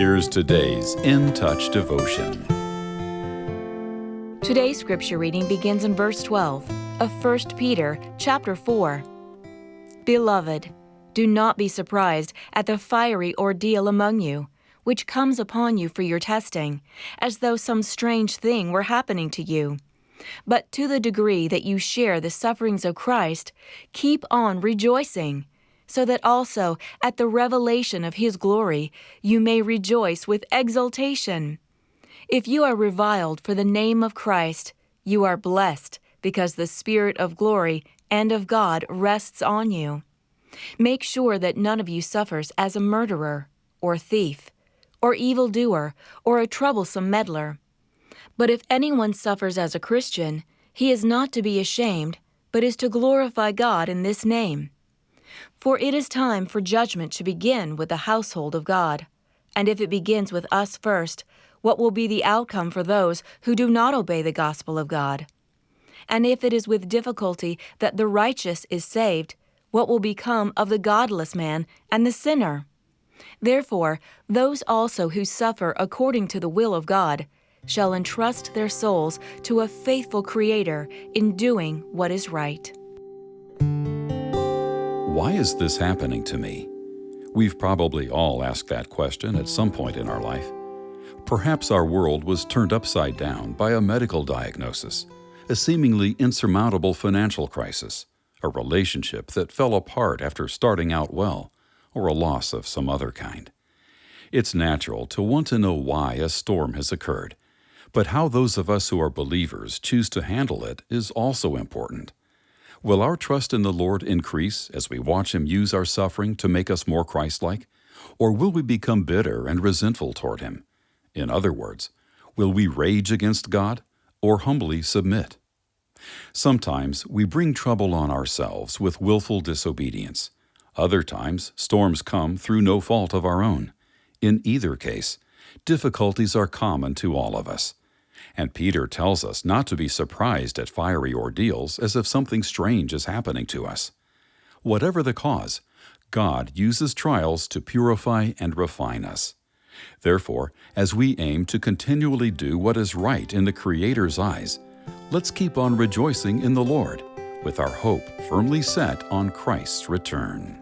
Here's today's In Touch devotion. Today's scripture reading begins in verse 12 of 1 Peter chapter 4. Beloved, do not be surprised at the fiery ordeal among you, which comes upon you for your testing, as though some strange thing were happening to you. But to the degree that you share the sufferings of Christ, keep on rejoicing, so that also at the revelation of His glory you may rejoice with exultation. If you are reviled for the name of Christ, you are blessed, because the Spirit of glory and of God rests on you. Make sure that none of you suffers as a murderer, or thief, or evildoer, or a troublesome meddler. But if anyone suffers as a Christian, he is not to be ashamed, but is to glorify God in this name. For it is time for judgment to begin with the household of God. And if it begins with us first, what will be the outcome for those who do not obey the gospel of God? And if it is with difficulty that the righteous is saved, what will become of the godless man and the sinner? Therefore, those also who suffer according to the will of God shall entrust their souls to a faithful Creator in doing what is right. Why is this happening to me? We've probably all asked that question at some point in our life. Perhaps our world was turned upside down by a medical diagnosis, a seemingly insurmountable financial crisis, a relationship that fell apart after starting out well, or a loss of some other kind. It's natural to want to know why a storm has occurred, but how those of us who are believers choose to handle it is also important. Will our trust in the Lord increase as we watch Him use our suffering to make us more Christ-like? Or will we become bitter and resentful toward Him? In other words, will we rage against God or humbly submit? Sometimes we bring trouble on ourselves with willful disobedience. Other times, storms come through no fault of our own. In either case, difficulties are common to all of us. And Peter tells us not to be surprised at fiery ordeals as if something strange is happening to us. Whatever the cause, God uses trials to purify and refine us. Therefore, as we aim to continually do what is right in the Creator's eyes, let's keep on rejoicing in the Lord, with our hope firmly set on Christ's return.